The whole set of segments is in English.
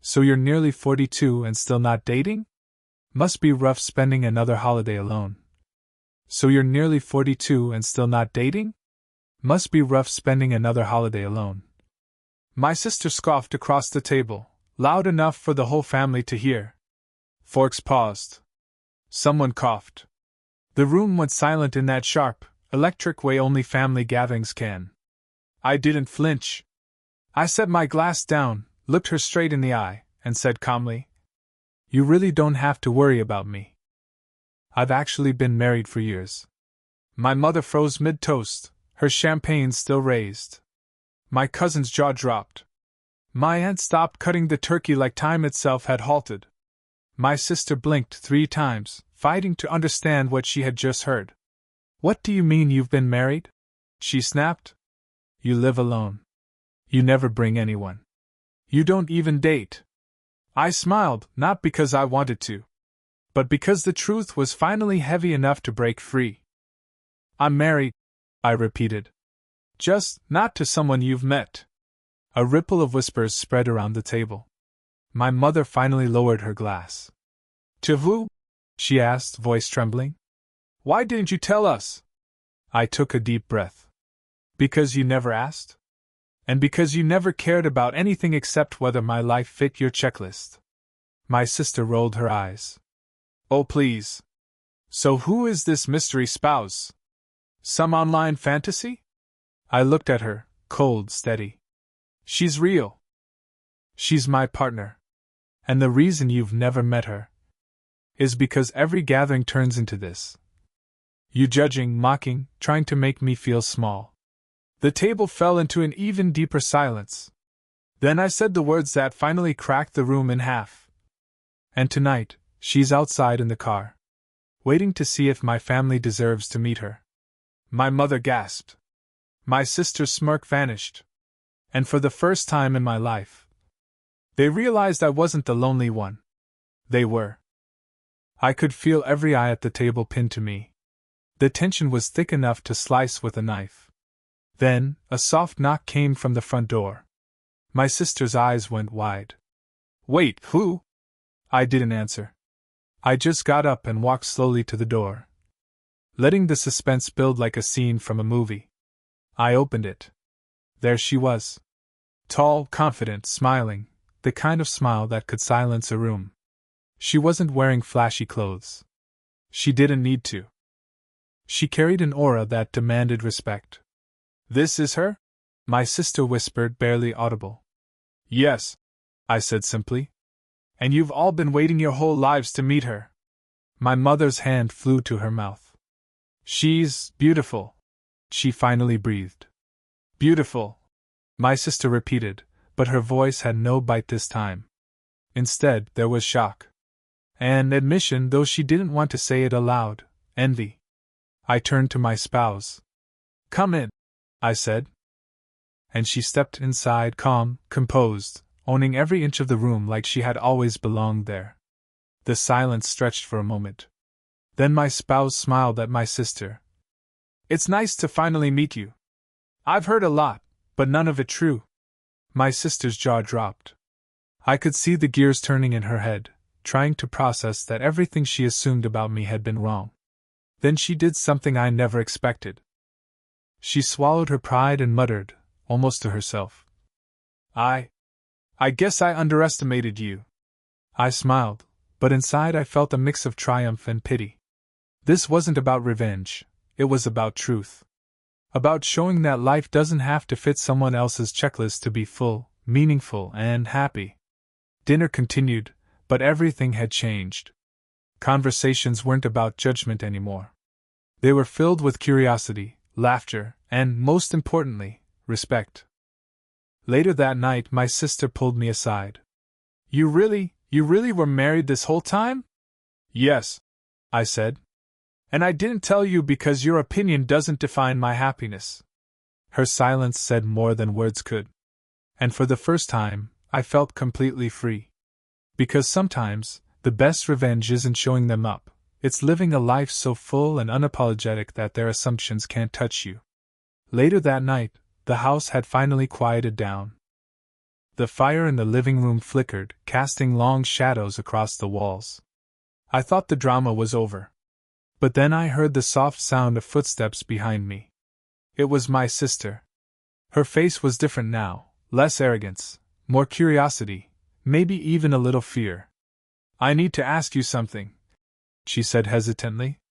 So you're nearly 42 and still not dating? Must be rough spending another holiday alone. So you're nearly 42 and still not dating? Must be rough spending another holiday alone. My sister scoffed across the table, loud enough for the whole family to hear. Forks paused. Someone coughed. The room went silent in that sharp, electric way only family gatherings can. I didn't flinch. I set my glass down, looked her straight in the eye, and said calmly, "You really don't have to worry about me. I've actually been married for years." My mother froze mid-toast, her champagne still raised. My cousin's jaw dropped. My aunt stopped cutting the turkey like time itself had halted. My sister blinked 3 times, fighting to understand what she had just heard. "What do you mean you've been married?" she snapped. "You live alone. You never bring anyone. You don't even date." I smiled, not because I wanted to, but because the truth was finally heavy enough to break free. "I'm married," I repeated. "Just not to someone you've met." A ripple of whispers spread around the table. My mother finally lowered her glass. "To who?" she asked, voice trembling. "Why didn't you tell us?" I took a deep breath. "Because you never asked? And because you never cared about anything except whether my life fit your checklist." My sister rolled her eyes. "Oh, please. So who is this mystery spouse? Some online fantasy?" I looked at her, cold, steady. "She's real. She's my partner. And the reason you've never met her is because every gathering turns into this. You judging, mocking, trying to make me feel small." The table fell into an even deeper silence. Then I said the words that finally cracked the room in half. "And tonight, she's outside in the car, waiting to see if my family deserves to meet her." My mother gasped. My sister's smirk vanished. And for the first time in my life, they realized I wasn't the lonely one. They were. I could feel every eye at the table pinned to me. The tension was thick enough to slice with a knife. Then, a soft knock came from the front door. My sister's eyes went wide. "Wait, who?" I didn't answer. I just got up and walked slowly to the door, letting the suspense build like a scene from a movie. I opened it. There she was. Tall, confident, smiling, the kind of smile that could silence a room. She wasn't wearing flashy clothes. She didn't need to. She carried an aura that demanded respect. "This is her?" my sister whispered, barely audible. "Yes," I said simply. "And you've all been waiting your whole lives to meet her." My mother's hand flew to her mouth. "She's beautiful," she finally breathed. "Beautiful," my sister repeated, but her voice had no bite this time. Instead, there was shock. And admission, though she didn't want to say it aloud, envy. I turned to my spouse. "Come in," I said. And she stepped inside, calm, composed, owning every inch of the room like she had always belonged there. The silence stretched for a moment. Then my spouse smiled at my sister. "It's nice to finally meet you. I've heard a lot, but none of it true." My sister's jaw dropped. I could see the gears turning in her head, trying to process that everything she assumed about me had been wrong. Then she did something I never expected. She swallowed her pride and muttered, almost to herself, I guess I underestimated you." I smiled, but inside I felt a mix of triumph and pity. This wasn't about revenge, it was about truth. About showing that life doesn't have to fit someone else's checklist to be full, meaningful, and happy. Dinner continued, but everything had changed. Conversations weren't about judgment anymore. They were filled with curiosity, laughter, and, most importantly, respect. Later that night, my sister pulled me aside. You really were married this whole time?" "Yes," I said. "And I didn't tell you because your opinion doesn't define my happiness." Her silence said more than words could. And for the first time, I felt completely free. Because sometimes, the best revenge isn't showing them up, it's living a life so full and unapologetic that their assumptions can't touch you. Later that night, the house had finally quieted down. The fire in the living room flickered, casting long shadows across the walls. I thought the drama was over. But then I heard the soft sound of footsteps behind me. It was my sister. Her face was different now, less arrogance, more curiosity, maybe even a little fear. "I need to ask you something," she said hesitantly.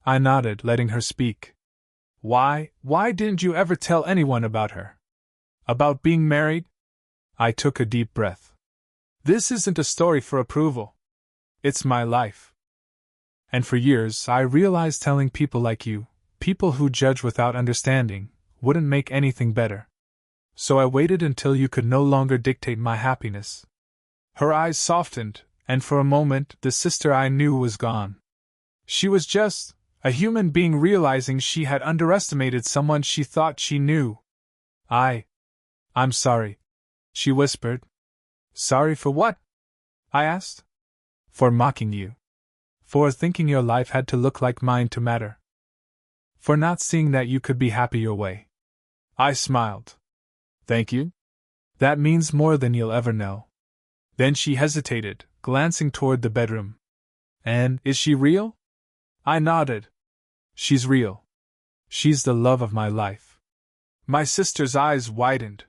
I nodded, letting her speak. Why didn't you ever tell anyone about her? About being married?" I took a deep breath. "This isn't a story for approval. It's my life." And for years I realized telling people like you, people who judge without understanding, wouldn't make anything better. So I waited until you could no longer dictate my happiness. Her eyes softened, and for a moment the sister I knew was gone. She was just a human being realizing she had underestimated someone she thought she knew. I'm sorry," she whispered. "Sorry for what?" I asked. "For mocking you. For thinking your life had to look like mine to matter. For not seeing that you could be happy your way." I smiled. "Thank you? That means more than you'll ever know." Then she hesitated, glancing toward the bedroom. "And is she real?" I nodded. "She's real. She's the love of my life." My sister's eyes widened.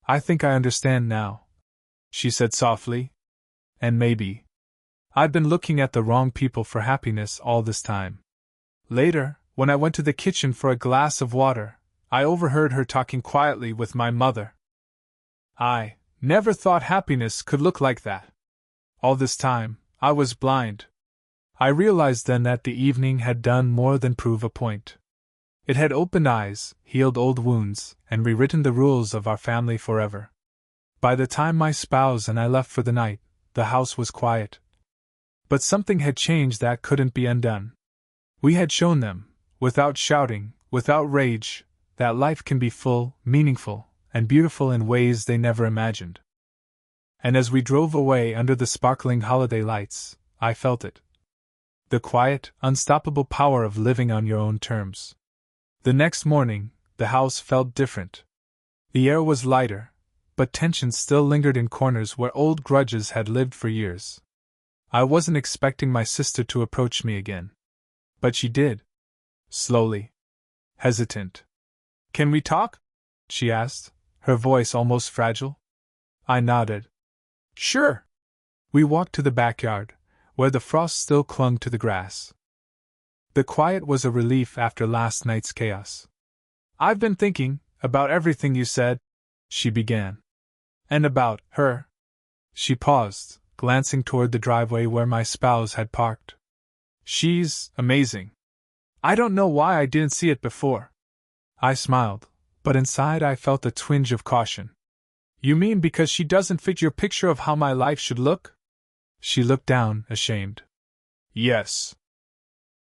I think I understand now," she said softly. "And maybe I've been looking at the wrong people for happiness all this time." Later, when I went to the kitchen for a glass of water, I overheard her talking quietly with my mother. "I never thought happiness could look like that. All this time, I was blind." I realized then that the evening had done more than prove a point. It had opened eyes, healed old wounds, and rewritten the rules of our family forever. By the time my spouse and I left for the night, the house was quiet. But something had changed that couldn't be undone. We had shown them, without shouting, without rage, that life can be full, meaningful, and beautiful in ways they never imagined. And as we drove away under the sparkling holiday lights, I felt it. The quiet, unstoppable power of living on your own terms. The next morning, the house felt different. The air was lighter, but tension still lingered in corners where old grudges had lived for years. I wasn't expecting my sister to approach me again. But she did. Slowly. Hesitant. "Can we talk?" she asked, her voice almost fragile. I nodded. "Sure." We walked to the backyard, where the frost still clung to the grass. The quiet was a relief after last night's chaos. "I've been thinking about everything you said," she began. "And about her." She paused, glancing toward the driveway where my spouse had parked. "She's amazing. I don't know why I didn't see it before." I smiled, but inside I felt a twinge of caution. "You mean because she doesn't fit your picture of how my life should look?" She looked down, ashamed. "Yes.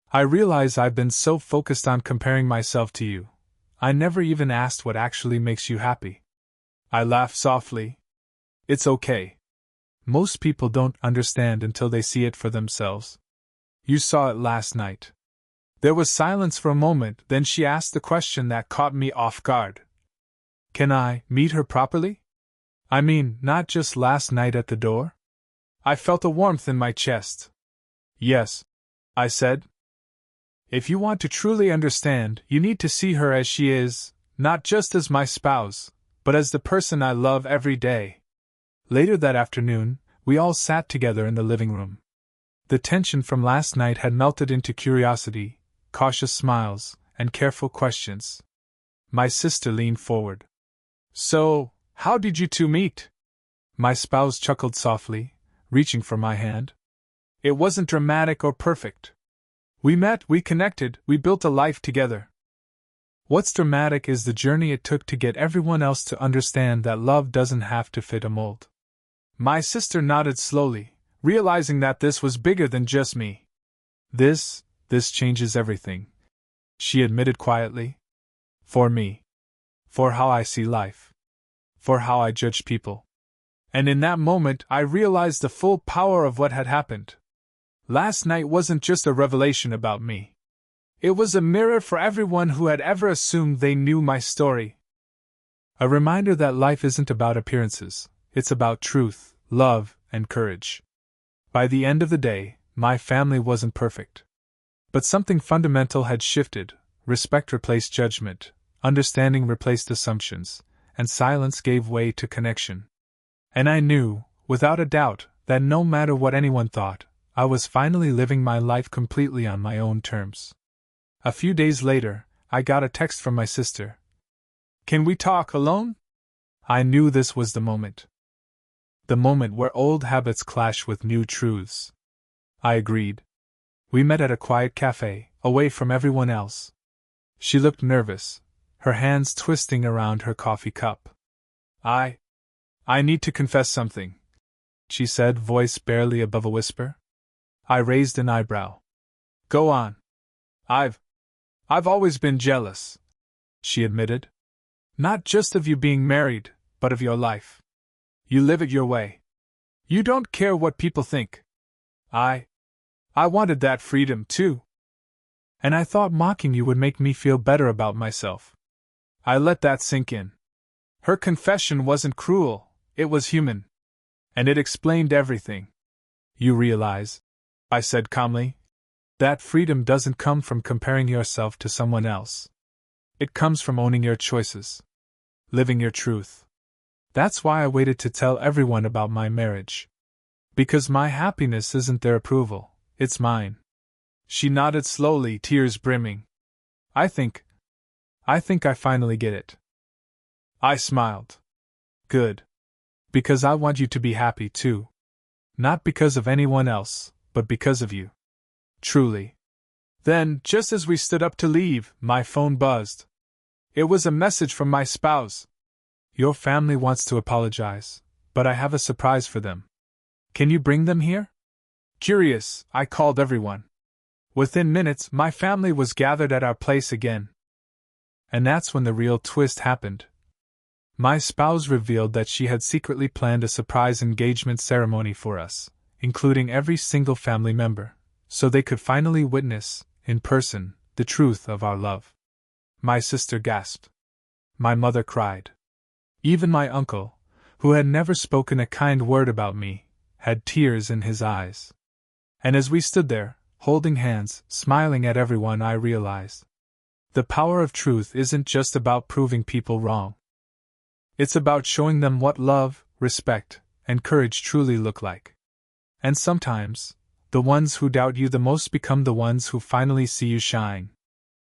I realize I've been so focused on comparing myself to you. I never even asked what actually makes you happy." I laughed softly. "It's okay. Most people don't understand until they see it for themselves. You saw it last night." There was silence for a moment, then she asked the question that caught me off guard. "Can I meet her properly? I mean, not just last night at the door?" I felt a warmth in my chest. "Yes," I said. "If you want to truly understand, you need to see her as she is, not just as my spouse, but as the person I love every day." Later that afternoon, we all sat together in the living room. The tension from last night had melted into curiosity, cautious smiles, and careful questions. My sister leaned forward. "So, how did you two meet?" My spouse chuckled softly, reaching for my hand. "It wasn't dramatic or perfect. We met, we connected, we built a life together. What's dramatic is the journey it took to get everyone else to understand that love doesn't have to fit a mold." My sister nodded slowly, realizing that this was bigger than just me. This changes everything," she admitted quietly. "For me. For how I see life. For how I judge people." And in that moment I realized the full power of what had happened. Last night wasn't just a revelation about me. It was a mirror for everyone who had ever assumed they knew my story. A reminder that life isn't about appearances, it's about truth, love, and courage. By the end of the day, my family wasn't perfect. But something fundamental had shifted. Respect replaced judgment, understanding replaced assumptions, and silence gave way to connection. And I knew, without a doubt, that no matter what anyone thought, I was finally living my life completely on my own terms. A few days later, I got a text from my sister. "Can we talk alone?" I knew this was the moment. The moment where old habits clash with new truths. I agreed. We met at a quiet cafe, away from everyone else. She looked nervous, her hands twisting around her coffee cup. I need to confess something," she said, voice barely above a whisper. I raised an eyebrow. "Go on." I've always been jealous," she admitted. "Not just of you being married, but of your life. You live it your way. You don't care what people think. I wanted that freedom, too. And I thought mocking you would make me feel better about myself." I let that sink in. Her confession wasn't cruel, it was human. And it explained everything. "You realize," I said calmly, "that freedom doesn't come from comparing yourself to someone else. It comes from owning your choices. Living your truth. That's why I waited to tell everyone about my marriage. Because my happiness isn't their approval, it's mine." She nodded slowly, tears brimming. I think I finally get it." I smiled. "Good. Because I want you to be happy too. Not because of anyone else, but because of you. Truly." Then, just as we stood up to leave, my phone buzzed. It was a message from my spouse. "Your family wants to apologize, but I have a surprise for them. Can you bring them here?" Curious, I called everyone. Within minutes, my family was gathered at our place again. And that's when the real twist happened. My spouse revealed that she had secretly planned a surprise engagement ceremony for us, including every single family member, so they could finally witness, in person, the truth of our love. My sister gasped. My mother cried. Even my uncle, who had never spoken a kind word about me, had tears in his eyes. And as we stood there, holding hands, smiling at everyone, I realized. The power of truth isn't just about proving people wrong. It's about showing them what love, respect, and courage truly look like. And sometimes, the ones who doubt you the most become the ones who finally see you shine.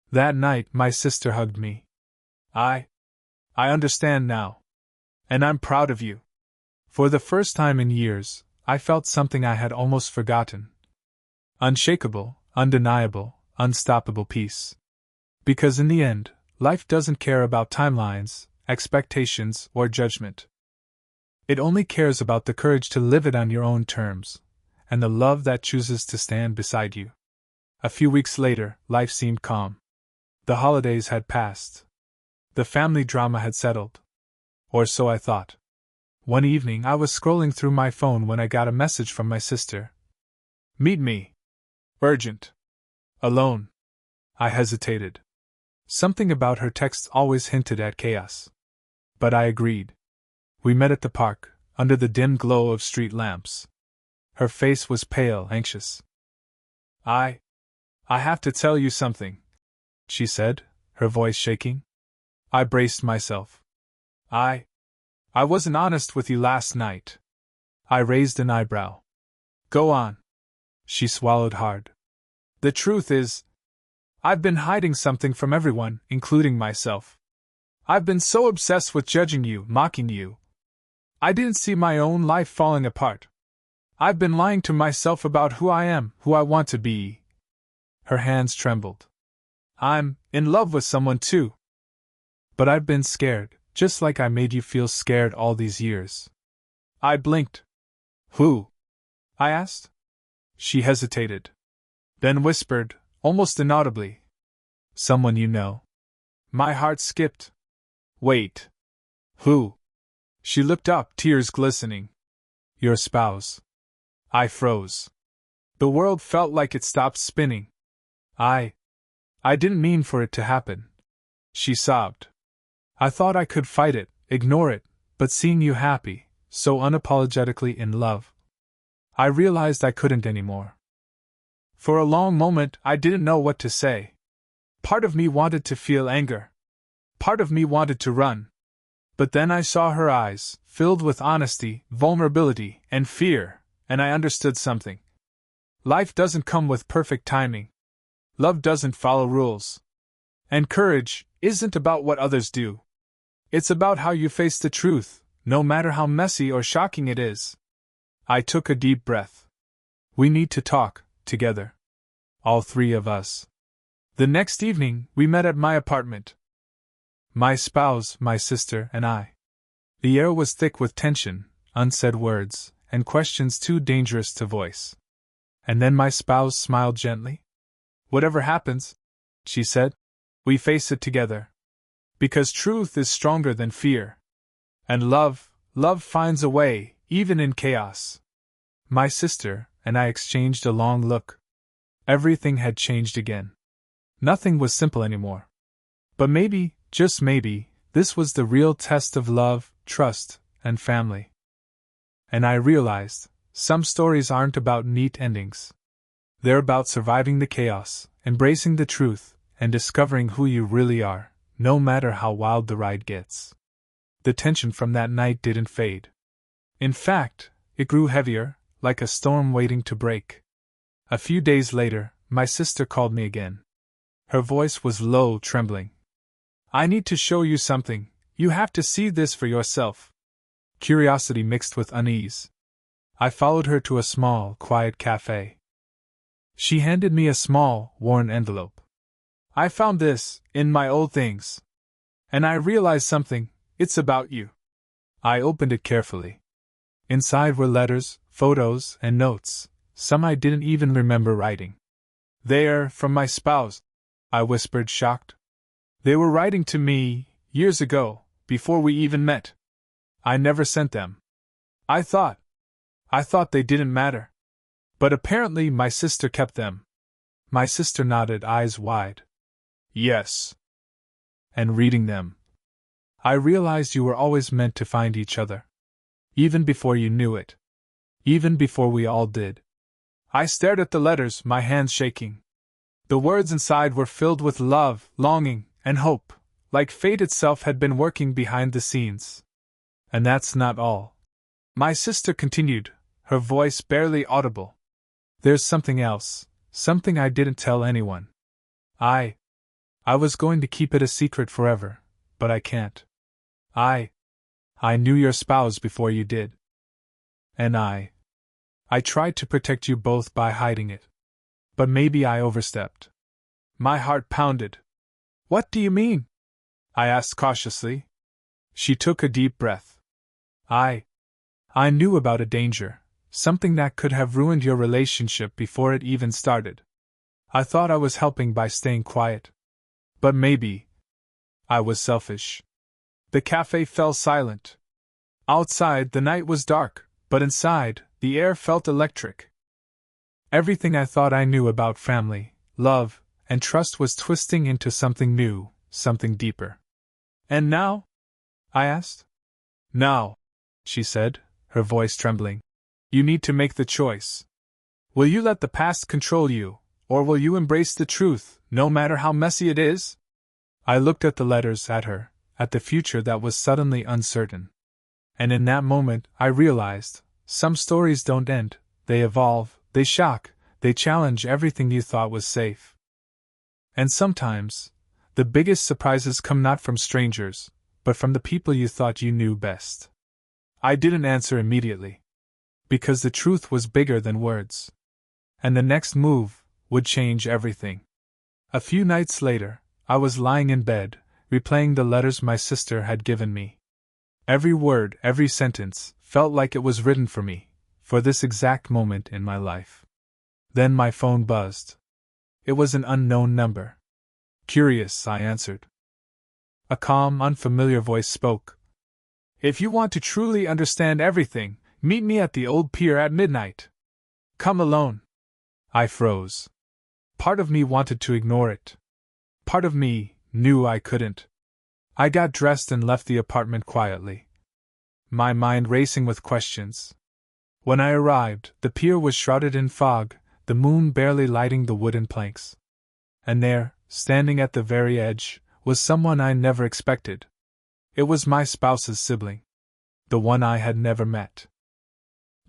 That night, my sister hugged me. I understand now. And I'm proud of you. For the first time in years, I felt something I had almost forgotten. Unshakable, undeniable, unstoppable peace. Because in the end, life doesn't care about timelines, expectations, or judgment. It only cares about the courage to live it on your own terms, and the love that chooses to stand beside you. A few weeks later, life seemed calm. The holidays had passed. The family drama had settled. Or so I thought. One evening I was scrolling through my phone when I got a message from my sister. "Meet me. Urgent. Alone." I hesitated. Something about her texts always hinted at chaos. But I agreed. We met at the park, under the dim glow of street lamps. Her face was pale, anxious. I have to tell you something," she said, her voice shaking. I braced myself. I wasn't honest with you last night." I raised an eyebrow. "Go on." She swallowed hard. "The truth is, I've been hiding something from everyone, including myself. I've been so obsessed with judging you, mocking you. I didn't see my own life falling apart. I've been lying to myself about who I am, who I want to be." Her hands trembled. "I'm in love with someone too. But I've been scared, just like I made you feel scared all these years." I blinked. "Who?" I asked. She hesitated. Then whispered, almost inaudibly, "Someone you know." My heart skipped. "Wait. Who?" She looked up, tears glistening. "Your spouse." I froze. The world felt like it stopped spinning. I didn't mean for it to happen," she sobbed. "I thought I could fight it, ignore it, but seeing you happy, so unapologetically in love, I realized I couldn't anymore. For a long moment, I didn't know what to say. Part of me wanted to feel anger. Part of me wanted to run. But then I saw her eyes, filled with honesty, vulnerability, and fear, and I understood something. Life doesn't come with perfect timing. Love doesn't follow rules. And courage isn't about what others do. It's about how you face the truth, no matter how messy or shocking it is. I took a deep breath. We need to talk, together. All three of us. The next evening, we met at my apartment. My spouse, my sister, and I. The air was thick with tension, unsaid words, and questions too dangerous to voice. And then my spouse smiled gently. Whatever happens, she said, we face it together. Because truth is stronger than fear. And love finds a way, even in chaos. My sister and I exchanged a long look. Everything had changed again. Nothing was simple anymore. But maybe, just maybe, this was the real test of love, trust, and family. And I realized, some stories aren't about neat endings. They're about surviving the chaos, embracing the truth, and discovering who you really are, no matter how wild the ride gets. The tension from that night didn't fade. In fact, it grew heavier, like a storm waiting to break. A few days later, my sister called me again. Her voice was low, trembling. I need to show you something. You have to see this for yourself. Curiosity mixed with unease. I followed her to a small, quiet cafe. She handed me a small, worn envelope. I found this, in my old things. And I realized something, it's about you. I opened it carefully. Inside were letters, photos, and notes, some I didn't even remember writing. They're from my spouse, I whispered, shocked. They were writing to me, years ago, before we even met. I never sent them. I thought they didn't matter. But apparently my sister kept them. My sister nodded, eyes wide. Yes. And reading them, I realized you were always meant to find each other. Even before you knew it. Even before we all did. I stared at the letters, my hands shaking. The words inside were filled with love, longing, and hope, like fate itself had been working behind the scenes. And that's not all. My sister continued, her voice barely audible. There's something else, something I didn't tell anyone. I was going to keep it a secret forever, but I can't. I knew your spouse before you did. And I tried to protect you both by hiding it. But maybe I overstepped. My heart pounded. What do you mean? I asked cautiously. She took a deep breath. I knew about a danger, something that could have ruined your relationship before it even started. I thought I was helping by staying quiet. But maybe I was selfish. The cafe fell silent. Outside, the night was dark, but inside, the air felt electric. Everything I thought I knew about family, love, and trust was twisting into something new, something deeper. And now? I asked. Now, she said, her voice trembling. You need to make the choice. Will you let the past control you, or will you embrace the truth, no matter how messy it is? I looked at the letters, at her, at the future that was suddenly uncertain. And in that moment, I realized, some stories don't end, they evolve, they shock, they challenge everything you thought was safe. And sometimes, the biggest surprises come not from strangers, but from the people you thought you knew best. I didn't answer immediately. Because the truth was bigger than words. And the next move would change everything. A few nights later, I was lying in bed, replaying the letters my sister had given me. Every word, every sentence, felt like it was written for me, for this exact moment in my life. Then my phone buzzed. It was an unknown number. Curious, I answered. A calm, unfamiliar voice spoke. If you want to truly understand everything, meet me at the old pier at midnight. Come alone. I froze. Part of me wanted to ignore it. Part of me knew I couldn't. I got dressed and left the apartment quietly, my mind racing with questions. When I arrived, the pier was shrouded in fog, the moon barely lighting the wooden planks. And there, standing at the very edge, was someone I never expected. It was my spouse's sibling. The one I had never met.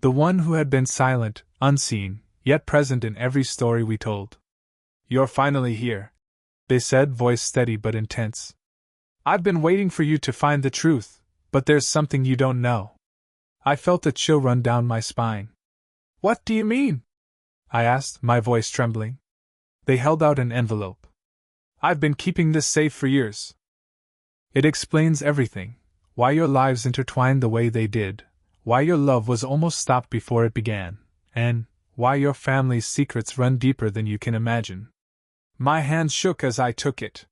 The one who had been silent, unseen, yet present in every story we told. "You're finally here," they said, voice steady but intense. "I've been waiting for you to find the truth, but there's something you don't know." I felt a chill run down my spine. "What do you mean?" I asked, my voice trembling. They held out an envelope. "I've been keeping this safe for years. It explains everything, why your lives intertwined the way they did, why your love was almost stopped before it began, and why your family's secrets run deeper than you can imagine." My hands shook as I took it.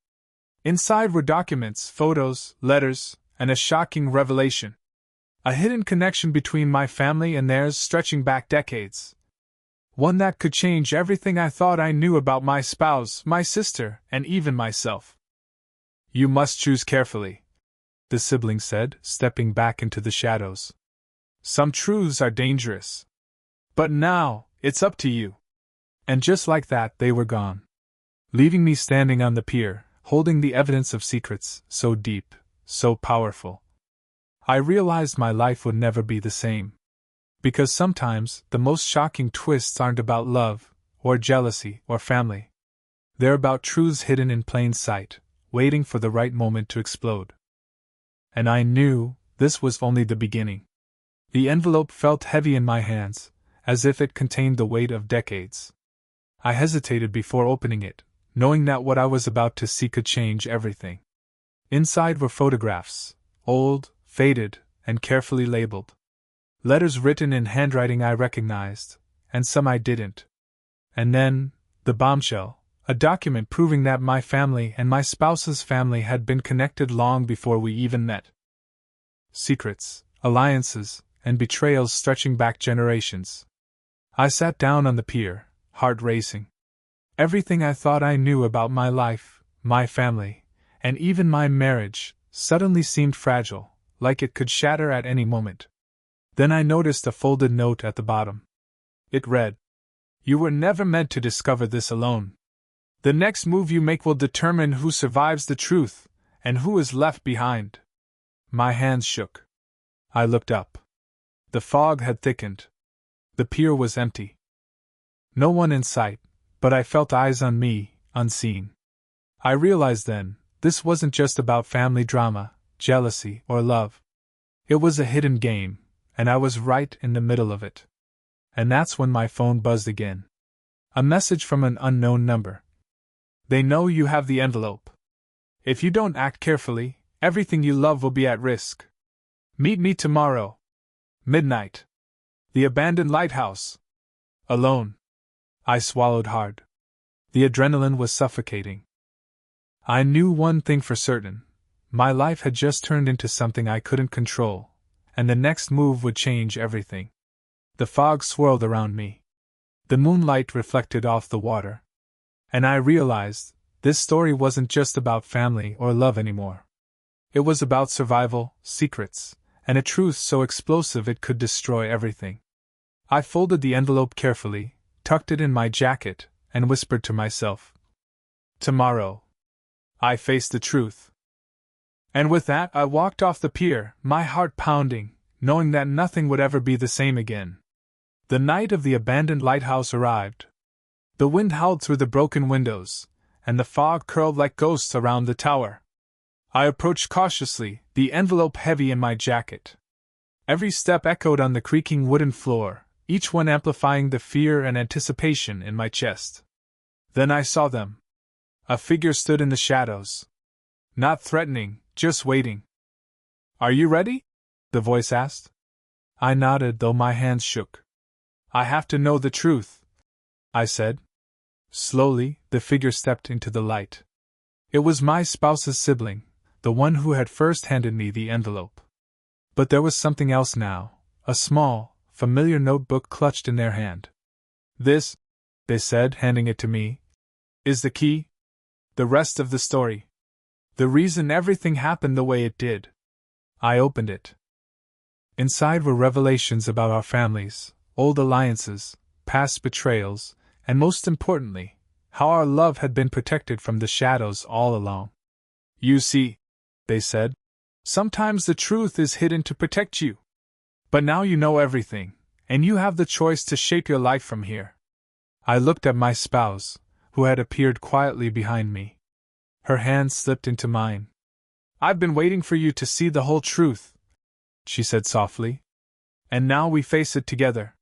Inside were documents, photos, letters, and a shocking revelation. A hidden connection between my family and theirs stretching back decades. One that could change everything I thought I knew about my spouse, my sister, and even myself. "You must choose carefully," the sibling said, stepping back into the shadows. "Some truths are dangerous. But now, it's up to you." And just like that, they were gone, leaving me standing on the pier, holding the evidence of secrets so deep, so powerful. I realized my life would never be the same. Because sometimes, the most shocking twists aren't about love, or jealousy, or family. They're about truths hidden in plain sight, waiting for the right moment to explode. And I knew this was only the beginning. The envelope felt heavy in my hands, as if it contained the weight of decades. I hesitated before opening it, knowing that what I was about to see could change everything. Inside were photographs, old, faded, and carefully labeled. Letters written in handwriting I recognized, and some I didn't. And then, the bombshell, a document proving that my family and my spouse's family had been connected long before we even met. Secrets, alliances, and betrayals stretching back generations. I sat down on the pier, heart racing. Everything I thought I knew about my life, my family, and even my marriage, suddenly seemed fragile, like it could shatter at any moment. Then I noticed a folded note at the bottom. It read, "You were never meant to discover this alone. The next move you make will determine who survives the truth, and who is left behind." My hands shook. I looked up. The fog had thickened. The pier was empty. No one in sight, but I felt eyes on me, unseen. I realized then, this wasn't just about family drama, jealousy, or love. It was a hidden game, and I was right in the middle of it. And that's when my phone buzzed again. A message from an unknown number. "They know you have the envelope. If you don't act carefully, everything you love will be at risk. Meet me tomorrow. Midnight. The abandoned lighthouse. Alone." I swallowed hard. The adrenaline was suffocating. I knew one thing for certain. My life had just turned into something I couldn't control, and the next move would change everything. The fog swirled around me. The moonlight reflected off the water. And I realized, this story wasn't just about family or love anymore. It was about survival, secrets, and a truth so explosive it could destroy everything. I folded the envelope carefully, tucked it in my jacket, and whispered to myself, "Tomorrow, I face the truth." And with that, I walked off the pier, my heart pounding, knowing that nothing would ever be the same again. The night of the abandoned lighthouse arrived. The wind howled through the broken windows, and the fog curled like ghosts around the tower. I approached cautiously, the envelope heavy in my jacket. Every step echoed on the creaking wooden floor, each one amplifying the fear and anticipation in my chest. Then I saw them. A figure stood in the shadows. Not threatening, just waiting. "Are you ready?" the voice asked. I nodded, though my hands shook. "I have to know the truth," I said. Slowly, the figure stepped into the light. It was my spouse's sibling, the one who had first handed me the envelope. But there was something else now, a small, familiar notebook clutched in their hand. "This," they said, handing it to me, "is the key. The rest of the story. The reason everything happened the way it did. I opened it. Inside were revelations about our families, old alliances, past betrayals, and most importantly, how our love had been protected from the shadows all along. You see, they said, sometimes the truth is hidden to protect you. But now you know everything, and you have the choice to shape your life from here. I looked at my spouse, who had appeared quietly behind me. Her hand slipped into mine. I've been waiting for you to see the whole truth, she said softly. And now we face it together.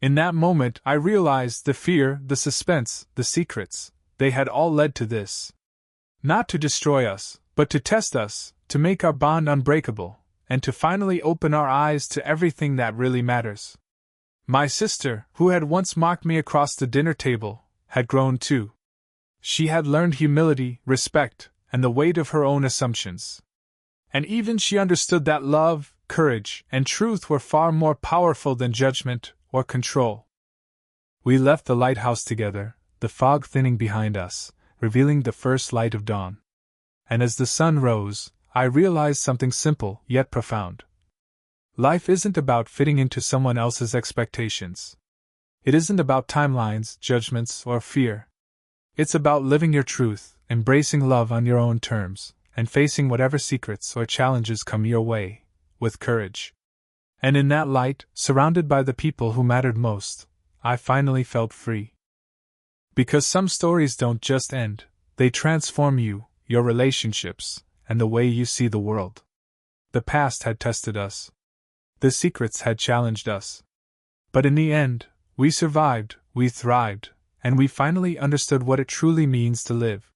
In that moment, I realized the fear, the suspense, the secrets, they had all led to this. Not to destroy us, but to test us, to make our bond unbreakable, and to finally open our eyes to everything that really matters. My sister, who had once mocked me across the dinner table, had grown too. She had learned humility, respect, and the weight of her own assumptions. And even she understood that love, courage, and truth were far more powerful than judgment or control. We left the lighthouse together, the fog thinning behind us, revealing the first light of dawn. And as the sun rose, I realized something simple yet profound. Life isn't about fitting into someone else's expectations. It isn't about timelines, judgments, or fear. It's about living your truth, embracing love on your own terms, and facing whatever secrets or challenges come your way, with courage. And in that light, surrounded by the people who mattered most, I finally felt free. Because some stories don't just end, they transform you, your relationships, and the way you see the world. The past had tested us. The secrets had challenged us. But in the end, we survived, we thrived, and we finally understood what it truly means to live.